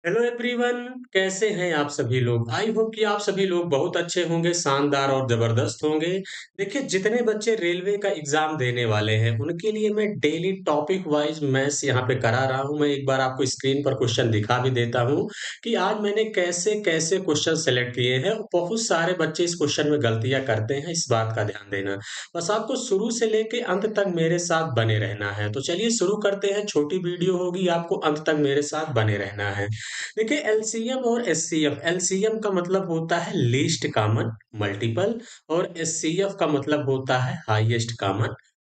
Hello everyone. कैसे हैं आप सभी लोग? आई होप कि आप सभी लोग बहुत अच्छे होंगे, शानदार और जबरदस्त होंगे। देखिए, जितने बच्चे रेलवे का एग्जाम देने वाले हैं उनके लिए मैं डेली टॉपिक वाइज मैथ्स यहाँ पे करा रहा हूँ। मैं एक बार आपको स्क्रीन पर क्वेश्चन दिखा भी देता हूँ कि आज मैंने कैसे कैसे क्वेश्चन सेलेक्ट किए हैं। बहुत सारे बच्चे इस क्वेश्चन में गलतियां करते हैं, इस बात का ध्यान देना। बस आपको शुरू से लेके अंत तक मेरे साथ बने रहना है। तो चलिए शुरू करते हैं। छोटी वीडियो होगी, आपको अंत तक मेरे साथ बने रहना है। देखिए, एलसीएम और एचसीएफ। एलसीएम का मतलब होता है लीस्ट कॉमन मल्टीपल और एचसीएफ का मतलब होता है हाईएस्ट कॉमन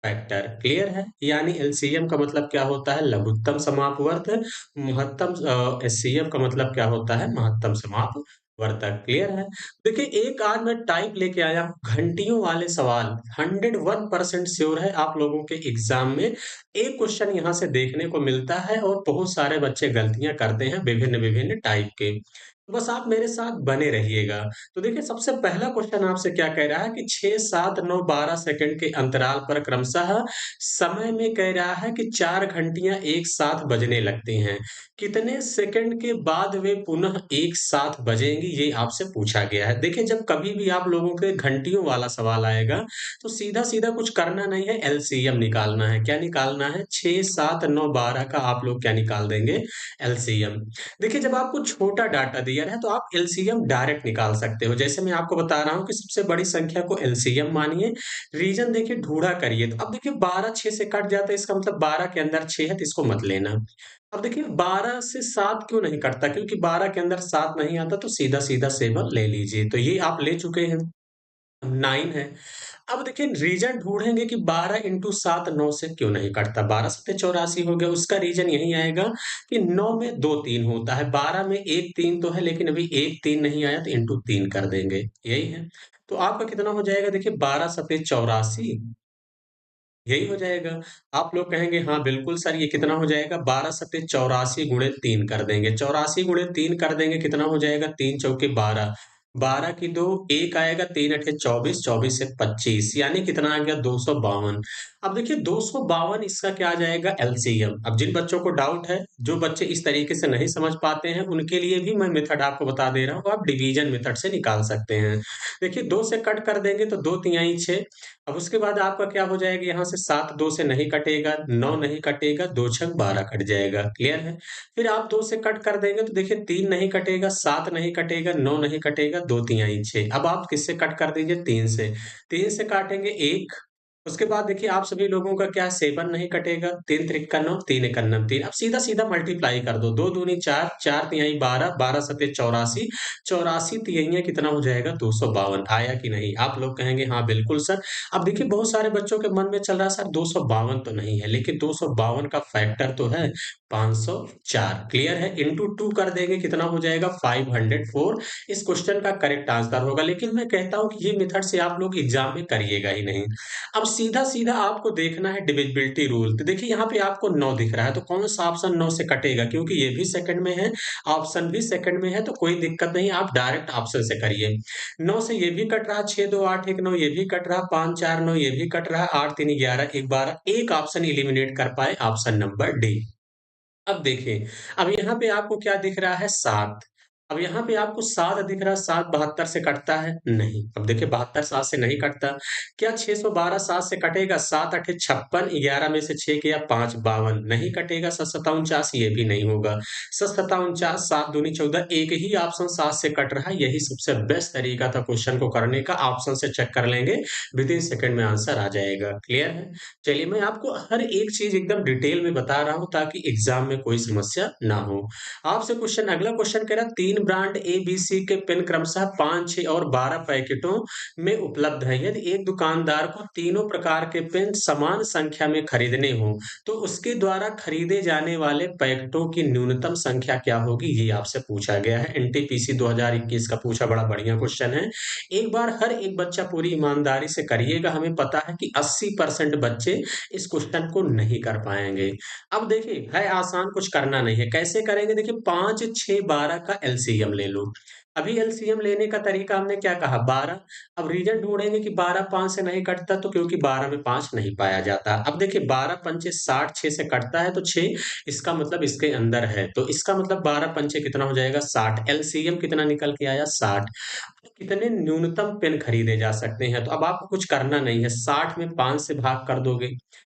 फैक्टर। क्लियर है? यानी एलसीएम का मतलब क्या होता है? लघुत्तम समापवर्त। महत्तम एचसीएफ का मतलब क्या होता है? महत्तम समापवर्तक। क्लियर है? देखिए, एक आज मैं टाइप लेके आया हूँ घंटियों वाले सवाल। 101% श्योर है आप लोगों के एग्जाम में एक क्वेश्चन यहाँ से देखने को मिलता है और बहुत सारे बच्चे गलतियां करते हैं विभिन्न विभिन्न टाइप के। तो बस आप मेरे साथ बने रहिएगा। तो देखिए, सबसे पहला क्वेश्चन आपसे क्या कह रहा है कि 6, 7, 9, 12 सेकंड के अंतराल पर क्रमशः समय में कह रहा है कि 4 घंटियां एक साथ बजने लगती हैं। कितने सेकंड के बाद वे पुनः एक साथ बजेंगी, ये आपसे पूछा गया है। देखिए, जब कभी भी आप लोगों के घंटियों वाला सवाल आएगा तो सीधा-सीधा कुछ करना नहीं है, एलसीएम निकालना है। क्या निकालना है? 6, 7, 9, 12 का आप लोग क्या निकाल देंगे? एलसीएम। देखिए, जब आपको छोटा डाटा दिया है तो आप एलसीएम डायरेक्ट निकाल सकते हो। जैसे मैं आपको बता रहा हूँ कि सबसे बड़ी संख्या को एलसीएम मानिए, रीज़न देखिए ढूँढा करिए। तो अब देखिए 12 6 से कट जाता है, इसका मतलब 12 के अंदर 6 है तो इसको मत लेना। अब देखिए 12 से 7 क्यों नहीं कटता? क्योंकि 12 के अंदर 7 नहीं आता तो सीधा-सीधा 7 ले लीजिए। तो ये आप ले चुके हैं। 9 है। अब देखिए रीज़न ढूँढेंगे कि 12 इंटू 7 9 से क्यों नहीं कटता? 12 सत्ते 84 हो गया। उसका रीज़न यही आएगा कि 9 में 2 3 होता है, 12 में 1 3 तो है लेकिन अभी 1 3 नहीं आया तो इंटू 3 कर देंगे, यही है। तो आपका कितना हो जाएगा? देखिए 12 सत्ते 84 यही हो जाएगा। आप लोग कहेंगे हाँ बिल्कुल सर, ये कितना हो जाएगा? 12 सत्ते 84 गुणे 3 कर देंगे। 84 गुणे 3 कर देंगे, कितना हो जाएगा? 3 चौके 12, 12 की 2 1 आएगा, 3 अठे 24, 24 से 25 यानी कितना आ गया? 252। अब देखिए 252 इसका क्या आ जाएगा? एलसीएम। अब जिन बच्चों को डाउट है, जो बच्चे इस तरीके से नहीं समझ पाते हैं, उनके लिए भी मैं मेथड आपको बता दे रहा हूँ, आप डिवीजन मेथड से निकाल सकते हैं। देखिए 2 से कट कर देंगे तो 2 तिहाई 6। अब उसके बाद आपका क्या हो जाएगा? यहाँ से 7 2 से नहीं कटेगा, 9 नहीं कटेगा, 2 छक 12 कट जाएगा। क्लियर है? फिर आप 2 से कट कर देंगे तो देखिए 3 नहीं कटेगा, 7 नहीं कटेगा, 9 नहीं कटेगा, 2 तिहाई 6। अब आप किससे कट कर दीजिए? 3 से। 3 से काटेंगे 1। उसके बाद देखिए आप सभी लोगों का क्या 7 नहीं कटेगा, 3 त्रिक 9, 3 एकम 3। अब सीधा-सीधा मल्टीप्लाई कर दो, 2 दूनी 4, 4 तिहाई 12, 12 सत्ते 84, 84 तिहाइयाँ कितना हो जाएगा? 252। आया कि नहीं? आप लोग कहेंगे हाँ बिल्कुल सर। अब देखिए बहुत सारे बच्चों के मन में चल रहा है सर 252 तो नहीं है, लेकिन 252 का फैक्टर तो है 504। क्लियर है? इंटू 2 कर देंगे, कितना हो जाएगा? 504। इस क्वेश्चन का करेक्ट आंसर होगा। लेकिन मैं कहता हूँ कि ये मेथड से आप लोग एग्जाम में करिएगा ही नहीं। अब सीधा-सीधा आपको देखना है डिविजिबिलिटी रूल। तो देखिए यहाँ पे आपको 9 दिख रहा है, तो कौन-सा ऑप्शन 9 से कटेगा? क्योंकि ये भी सेकंड में है, ऑप्शन भी सेकंड में है, तो कोई दिक्कत नहीं, आप डायरेक्ट ऑप्शन से करिए। 9 से ये भी कट रहा, 6 2 8 1 9 ये भी कट रहा, 5 4 9 ये भी कट रहा, 8 3 11 1 12। एक ऑप्शन एलिमिनेट कर पाए, ऑप्शन नंबर डी। अब देखिए, अब यहाँ पे आपको क्या दिख रहा है? 7। अब यहाँ पे आपको 7 दिख रहा है, 7 72 से कटता है? नहीं। अब देखिए 72 7 से नहीं कटता। क्या 612 7 से कटेगा? 7 8 56, 11 में से 6 गया 5 52 नहीं कटेगा। 7 7 49 ये भी नहीं होगा। 7 7 49 7 दूनी 14, एक ही ऑप्शन 7 से कट रहा है। यही सबसे बेस्ट तरीका था क्वेश्चन को करने का। ऑप्शन से चेक कर लेंगे, विदिन सेकंड में आंसर आ जाएगा। क्लियर है? चलिए मैं आपको हर एक चीज़ एकदम डिटेल में बता रहा हूँ ताकि एग्ज़ाम में कोई समस्या ना हो। आपसे क्वेश्चन अगला क्वेश्चन कह रहा है 3 ब्रांड ए-बी-सी के पेन क्रमशः 5, 6 और 12 पैकेटों में उपलब्ध हैं। यदि एक दुकानदार को तीनों प्रकार के पेन समान संख्या में खरीदने हों, तो उसके द्वारा खरीदे जाने वाले पैकेटों की न्यूनतम संख्या क्या होगी? ये आपसे पूछा गया है। एनटीपीसी 2021 का पूछा, बड़ा बढ़िया क्वेश्चन है। एक बार हर एक बच्चा पूरी ईमानदारी से करिएगा। हमें पता है कि 80% बच्चे इस क्वेश्चन को नहीं कर पाएँगे। अब देखिए, है आसान, कुछ करना नहीं है। कैसे करेंगे? देखिए 5, 6, 12 का एलसीएम ले लो। अभी एलसीएम लेने का तरीका हमने क्या कहा 12। अब रीज़न ढूँढेंगे कि 12 5 से नहीं कटता तो क्योंकि 12 में 5 नहीं पाया जाता। अब देखिए 12 पंचे 60 6 से कटता है तो 6 इसका मतलब इसके अंदर है। तो इसका मतलब 12 पंचे कितना हो जाएगा 60 एलसीएम कितना निकल के आया 60। कितने न्यूनतम पेन खरीदे जा सकते हैं? तो अब आपको कुछ करना नहीं है 60 में 5 से भाग कर दोगे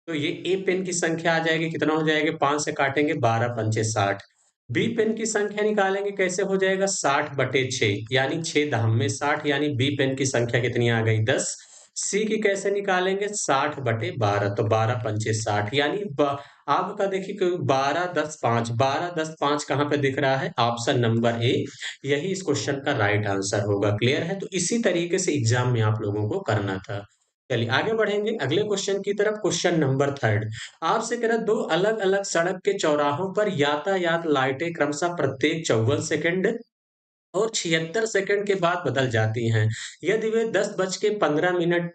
तो ये ए पेन की संख्या आ जाएगी कितना हो जाएगा 5 से काटेंगे 12 पंचे 60। बी पेन की संख्या निकालेंगे कैसे हो जाएगा 60 बटे 6 यानी 6 दाम में 60 यानी बी पेन की संख्या कितनी आ गई 10। सी की कैसे निकालेंगे 60 बटे 12 तो 12 पंचे 60 यानी आपका देखिए कि 12 10 5 12 10 5 कहाँ पे दिख रहा है ऑप्शन नंबर ए यही इस क्वेश्चन का राइट आंसर होगा क्लियर है तो इसी तरीके से एग्जाम में आप लोगों को करना था। चलिए आगे बढ़ेंगे अगले क्वेश्चन की तरफ क्वेश्चन नंबर थर्ड आपसे कह रहा दो अलग अलग सड़क के चौराहों पर यातायात लाइटें क्रमशः प्रत्येक 54 सेकंड और 76 सेकंड के बाद बदल जाती हैं। यदि वे 10:15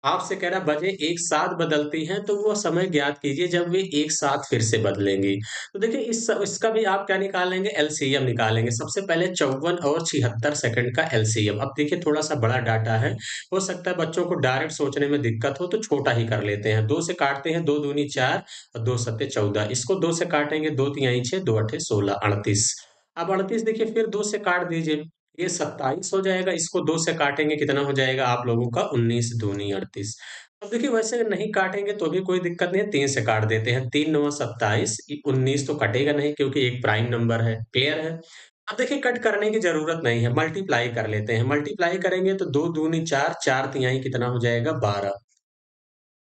आपसे कह रहा बजे एक साथ बदलती हैं, तो वो समय ज्ञात कीजिए जब वे एक साथ फिर से बदलेंगी। तो देखिए इसका भी आप क्या निकालेंगे एलसीएम निकालेंगे। सबसे पहले 54 और 76 सेकंड का एलसीएम। अब देखिए थोड़ा-सा बड़ा डाटा है, हो सकता है बच्चों को डायरेक्ट सोचने में दिक्कत हो तो छोटा ही कर लेते हैं। 2 से काटते हैं 2 दूनी 4 और 2 सत्ते 14 इसको 2 से काटेंगे 2 तिहाई 6 2 अठे 16 38 अब 38 देखिए फिर 2 से काट दीजिए, ये 27 हो जाएगा, इसको 2 से काटेंगे कितना हो जाएगा आप लोगों का 19 दूनी 38। अब देखिए वैसे नहीं काटेंगे तो भी कोई दिक्कत नहीं है, 3 से काट देते हैं, 3 नौं 27 19 तो कटेगा नहीं क्योंकि एक प्राइम नंबर है, क्लियर है? अब देखिए कट करने की ज़रूरत नहीं है, मल्टीप्लाई कर लेते हैं, मल्टीप्लाई करेंगे तो 2 दूनी 4, 4 तिहाई कितना हो जाएगा 12।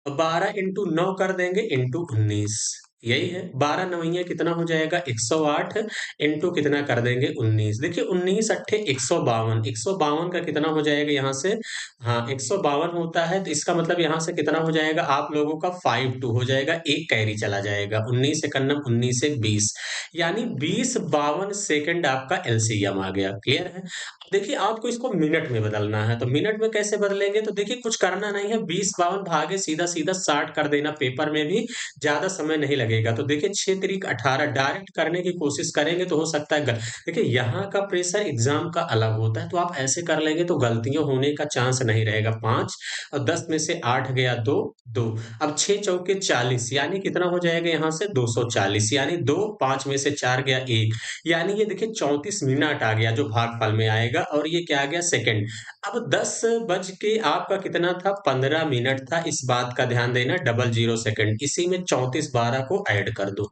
12 इंटू 9 कर देंगे इंटू 19 यही है 12 नवैया कितना हो जाएगा 108 इंटू कितना कर देंगे 19 देखिए 19 अट्ठे 152 152 का कितना हो जाएगा यहाँ से हाँ 152 होता है तो इसका मतलब यहाँ से कितना हो जाएगा आप लोगों का 52 हो जाएगा एक कैरी चला जाएगा 19 एकन्नम 19 एक 20 यानी 20 52 सेकंड आपका एलसीएम आ गया क्लियर है। अब देखिए आपको इसको मिनट में बदलना है तो मिनट में कैसे बदलेंगे तो देखिए कुछ करना नहीं है 20 52 भागे सीधा सीधा 60 कर देना पेपर में भी ज्यादा समय नहीं लगेगा तो देखिए 6 तिरिक 18 डायरेक्ट करने की कोशिश करेंगे तो हो सकता है देखिए यहाँ का प्रेशर एग्जाम का अलग होता है तो आप ऐसे कर लेंगे तो गलतियां होने का चांस नहीं रहेगा 5 और 10 में से 8 गया 2 2 अब 6 चौके 40 यानी कितना हो जाएगा यहाँ से 240 यानी 2 5 में से 4 गया 1 यानी ये देखिए 34 मिनट आ गया जो भागफल में आएगा और ये क्या आ गया सेकंड। अब 10 बज के आपका कितना था 15 मिनट था इस बात का ध्यान देना डबल जीरो सेकंड इसी में 34 12 को ऐड कर दो।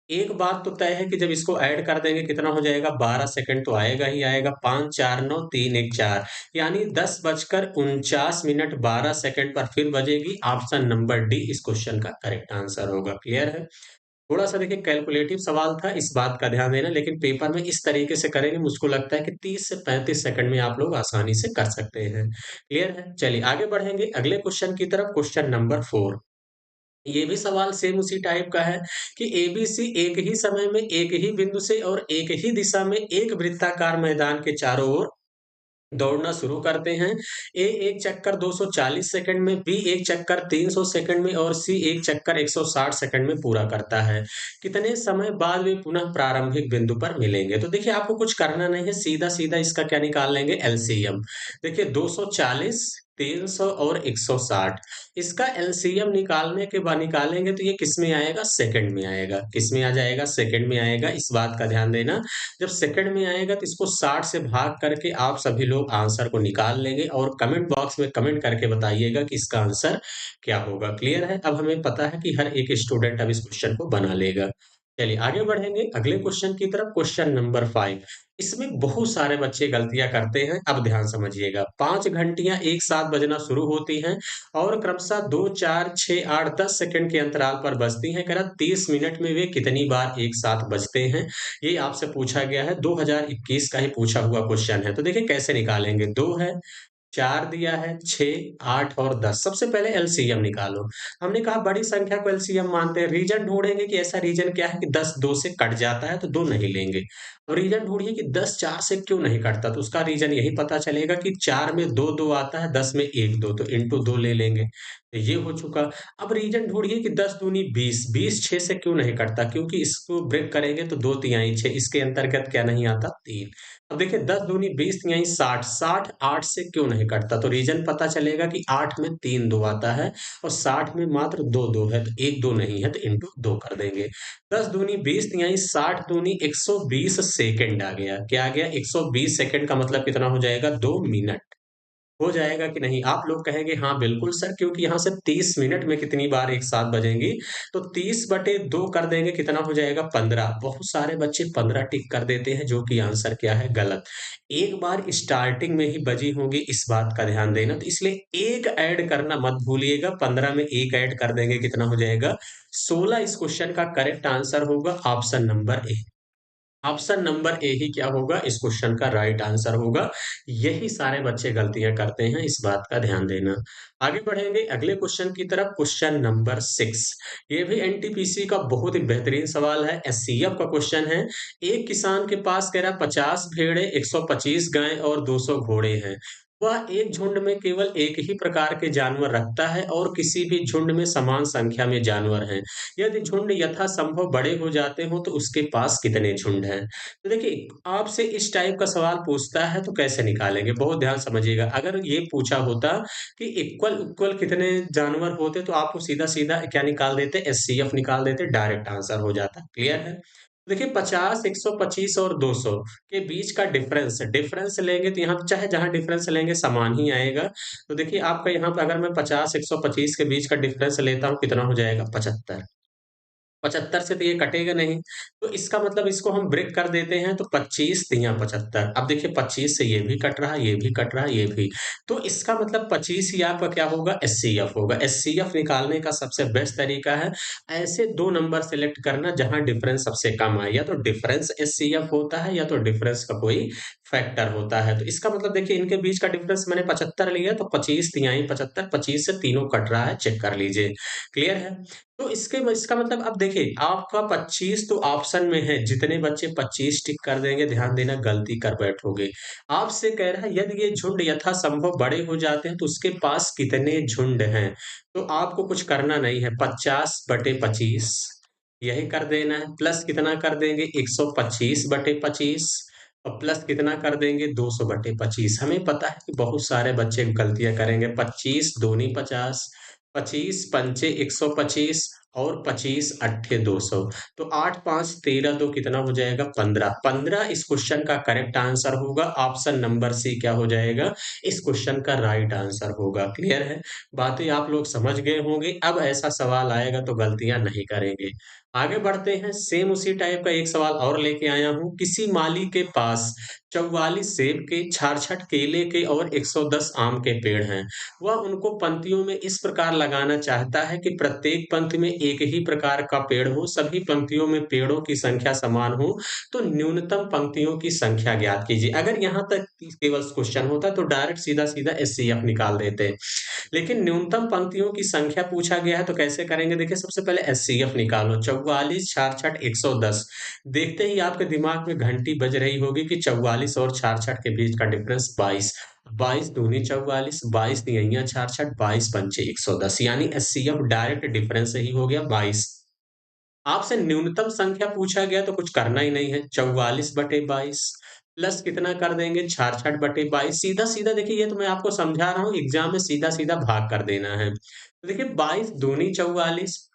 एक बात तो तय है कि जब इसको ऐड कर देंगे कितना हो जाएगा 12 सेकंड तो आएगा ही आएगा 5 4 9 3 1 4 यानी 10:49 12 सेकंड पर फिर बजेगी ऑप्शन नंबर डी इस क्वेश्चन का करेक्ट आंसर होगा क्लियर है। थोड़ा-सा देखिए कैलकुलेटिव सवाल था, इस बात का ध्यान देना लेकिन पेपर में इस तरीके से करेंगे मुझको लगता है कि 30 से 35 सेकंड में आप लोग आसानी से कर सकते हैं। क्लियर है? चलिए आगे बढ़ेंगे अगले क्वेश्चन की तरफ क्वेश्चन नंबर 4। ये भी सवाल सेम उसी टाइप का है कि एबीसी एक ही समय में एक ही बिंदु से और एक ही दिशा में एक वृत्ताकार मैदान के चारों ओर दौड़ना शुरू करते हैं। ए एक चक्कर 240 सेकंड में, बी एक चक्कर 300 सेकंड में और सी एक चक्कर 160 सेकंड में पूरा करता है। कितने समय बाद वे पुनः प्रारंभिक बिंदु पर मिलेंगे? तो देखिए आपको कुछ करना नहीं है, सीधा-सीधा इसका क्या निकाल लेंगे एलसीएम। देखिए 240, 300 और 160 इसका एलसीएम निकालने के बाद निकालेंगे तो ये किसमें आएगा? सेकंड में आएगा। किसमें आ जाएगा? सेकंड में आएगा। इस बात का ध्यान देना जब सेकंड में आएगा तो इसको 60 से भाग करके आप सभी लोग आंसर को निकाल लेंगे और कमेंट बॉक्स में कमेंट करके बताइएगा कि इसका आंसर क्या होगा क्लियर है। अब हमें पता है कि हर एक स्टूडेंट अब इस क्वेश्चन को बना लेगा। चलिए आगे बढ़ेंगे अगले क्वेश्चन की तरफ क्वेश्चन नंबर 5। इसमें बहुत सारे बच्चे गलतियां करते हैं अब ध्यान समझिएगा 5 घंटियां एक साथ बजना शुरू होती हैं और क्रमशः 2 4 6 8 10 सेकंड के अंतराल पर बजती हैं कह रहा 30 मिनट में वे कितनी बार एक साथ बजते हैं ये आपसे पूछा गया है 2021 का ही पूछा हुआ क्वेश्चन है तो देखिए कैसे निकालेंगे 2 है 4 दिया है 6 8 और 10 सबसे पहले एलसीएम निकालो। हमने कहा बड़ी संख्या को एलसीएम मानते हैं रीजन ढूंढेंगे कि ऐसा रीजन क्या है कि 10 2 से कट जाता है तो 2 नहीं लेंगे और रीजन ढूंढिए कि 10 4 से क्यों नहीं कटता तो उसका रीजन यही पता चलेगा कि 4 में 2 2 आता है 10 में 1 2 तो इंटू 2 ले लेंगे तो ये हो चुका। अब रीजन ढूंढिए कि 10 दूनी 20 20 6 से क्यों नहीं कटता क्योंकि इसको ब्रेक करेंगे तो 2 तिहाई 6 इसके अंतर्गत क्या नहीं आता 3 अब देखिए 10 दूनी 20 तिहाई 60, 60 8 से क्यों नहीं कटता? तो रीज़न पता चलेगा कि 8 में 3 2 आता है और 60 में मात्र 2 2 है, तो 1 2 नहीं है तो इंटू 2 कर देंगे। 10 दूनी 20 तिहाई 60 दूनी 120 सेकंड आ गया। क्या आ गया? 120 सेकंड का मतलब कितना हो जाएगा? 2 मिनट। हो जाएगा कि नहीं? आप लोग कहेंगे हाँ, बिल्कुल सर क्योंकि यहाँ से 30 मिनट में कितनी बार एक साथ बजेंगी? तो 30 बटे 2 कर देंगे कितना हो जाएगा? 15। बहुत सारे बच्चे 15 टिक कर देते हैं जो कि आंसर क्या है? गलत। एक बार स्टार्टिंग में ही बजी होंगी इस बात का ध्यान देना, तो इसलिए 1 ऐड करना मत भूलिएगा, 15 में 1 ऐड कर देंगे कितना हो जाएगा? 16 इस क्वेश्चन का करेक्ट आंसर होगा option number A. Option number A ही क्या होगा इस क्वेश्चन का राइट आंसर होगा। यही सारे बच्चे गलतियां करते हैं, इस बात का ध्यान देना। आगे बढ़ेंगे अगले क्वेश्चन की तरफ, क्वेश्चन नंबर 6। ये भी एनटीपीसी का बहुत ही बेहतरीन सवाल है, एससीएफ का क्वेश्चन है। एक किसान के पास कह रहा 50 भेड़ें, 125 गाय और 200 घोड़े हैं। वह एक झुंड में केवल एक ही प्रकार के जानवर रखता है और किसी भी झुंड में समान संख्या में जानवर हैं। यदि झुंड यथासंभव बड़े हो जाते हो तो उसके पास कितने झुंड हैं? तो देखिए आपसे इस टाइप का सवाल पूछता है तो कैसे निकालेंगे? बहुत ध्यान समझिएगा। अगर ये पूछा होता कि इक्वल इक्वल कितने जानवर होते तो आपको सीधा-सीधा क्या निकाल देते? एचसीएफ निकाल देते, डायरेक्ट आंसर हो जाता। क्लियर है? देखिए 50, 125 और 200 के बीच का डिफरेंस डिफरेंस लेंगे तो यहाँ पे चाहे जहाँ डिफरेंस लेंगे समान ही आएगा। तो देखिए आपका यहाँ पे अगर मैं 50, 125 के बीच का डिफरेंस लेता हूँ कितना हो जाएगा? 75। 75 से तो ये कटेगा नहीं, तो इसका मतलब इसको हम ब्रेक कर देते हैं तो 25 तियाँ 75। अब देखिए 25 से ये भी कट रहा है, ये भी कट रहा है, ये भी। तो इसका मतलब 25 ही आपका क्या होगा? एचसीएफ होगा। एचसीएफ निकालने का सबसे बेस्ट तरीका है, ऐसे 2 नंबर सेलेक्ट करना जहाँ डिफरेंस सबसे कम आए, या तो डिफरेंस एचसीएफ होता है या तो डिफरेंस का कोई फैक्टर होता है। तो इसका मतलब देखिए इनके बीच का डिफरेंस मैंने 75 लिया तो 25 तिहाई 75, 25 से तीनों कट रहा है, चेक कर लीजिए। क्लियर है? तो इसका मतलब अब देखिए आपका 25 तो ऑप्शन में है, जितने बच्चे 25 टिक कर देंगे ध्यान देना गलती कर बैठोगे। आपसे कह रहा है यदि ये झुंड यथासंभव बड़े हो जाते हैं तो उसके पास कितने झुंड हैं? तो आपको कुछ करना नहीं है, 50 बटे 25 यही कर देना है, प्लस कितना कर देंगे 125 बटे 25 और प्लस कितना कर देंगे 200 बटे 25। हमें पता है कि बहुत सारे बच्चे गलतियां करेंगे, 25 दूनी 50, 25 पंचे 125 और 25 अट्ठे 200। तो 8 5 13 2 कितना हो जाएगा? 15। 15 इस क्वेश्चन का करेक्ट आंसर होगा। ऑप्शन नंबर सी क्या हो जाएगा? इस क्वेश्चन का राइट आंसर होगा। क्लियर है? बातें आप लोग समझ गए होंगे। अब ऐसा सवाल आएगा तो गलतियां नहीं करेंगे। आगे बढ़ते हैं, सेम उसी टाइप का एक सवाल और लेके आया हूँ। किसी माली के पास 44 सेब के, 66 केले के और 110 आम के पेड़ हैं। वह उनको पंक्तियों में इस प्रकार लगाना चाहता है कि प्रत्येक पंक्ति में एक ही प्रकार का पेड़ हो, सभी पंक्तियों में पेड़ों की संख्या समान हो, तो न्यूनतम पंक्तियों की संख्या ज्ञात कीजिए। अगर यहाँ तक केवल क्वेश्चन होता तो डायरेक्ट सीधा-सीधा एचसीएफ निकाल देते। लेकिन न्यूनतम पंक्तियों की संख्या पूछा गया है तो कैसे करेंगे? देखिए सबसे पहले एचसीएफ निकालो, 44 66 110। देखते ही आपके दिमाग में घंटी बज रही होगी कि 44 और 66 के बीच का डिफरेंस 22। 22 दूनी 44, 22 तिहैया 66, 22 पंचे 110, यानी एचसीएफ डायरेक्ट डिफरेंस ही हो गया 22। आपसे न्यूनतम संख्या पूछा गया तो कुछ करना ही नहीं है, 44 बटे 22 प्लस कितना कर देंगे 66 बटे 22। सीधा सीधा देखिए ये तो मैं आपको समझा रहा हूँ, एग्जाम में सीधा सीधा भाग कर देना है। तो देखिए 22 दूनी 44,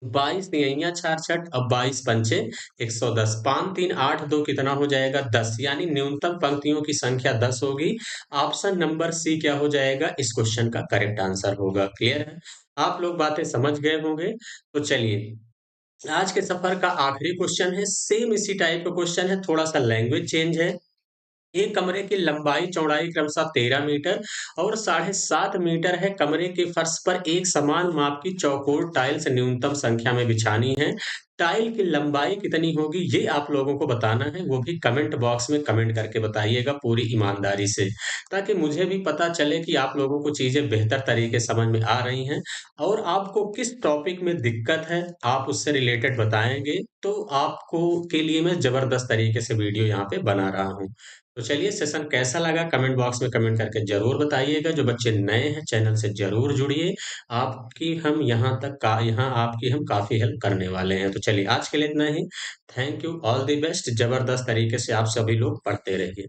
22 तिहैया 66 अब 22 पंचे 110, 5 3 8 2 कितना हो जाएगा 10, यानी न्यूनतम पंक्तियों की संख्या 10 होगी। ऑप्शन नंबर सी क्या हो जाएगा? इस क्वेश्चन का करेक्ट आंसर होगा। क्लियर है? आप लोग बातें समझ गए होंगे। तो चलिए आज के सफर का आखिरी क्वेश्चन है, सेम इसी टाइप का क्वेश्चन है, थोड़ा-सा लैंग्वेज चेंज है। एक कमरे की लंबाई चौड़ाई क्रमशः 13 मीटर और 7.5 मीटर है। कमरे के फर्श पर एक समान माप की चौकोर टाइल्स न्यूनतम संख्या में बिछानी है। टाइल की लंबाई कितनी होगी ये आप लोगों को बताना है, वो भी कमेंट बॉक्स में कमेंट करके बताइएगा पूरी ईमानदारी से, ताकि मुझे भी पता चले कि आप लोगों को चीजें बेहतर तरीके समझ में आ रही हैं और आपको किस टॉपिक में दिक्कत है आप उससे रिलेटेड बताएंगे तो आपको के लिए मैं जबरदस्त तरीके से वीडियो यहाँ पे बना रहा हूँ। तो चलिए सेशन कैसा लगा कमेंट बॉक्स में कमेंट करके ज़रूर बताइएगा। जो बच्चे नए हैं चैनल से ज़रूर जुड़िए। यहाँ आपकी हम काफ़ी हेल्प करने वाले हैं। तो चलिए आज के लिए इतना ही। Thank you, all the best. ज़बरदस्त तरीके से आप सभी लोग पढ़ते रहिए।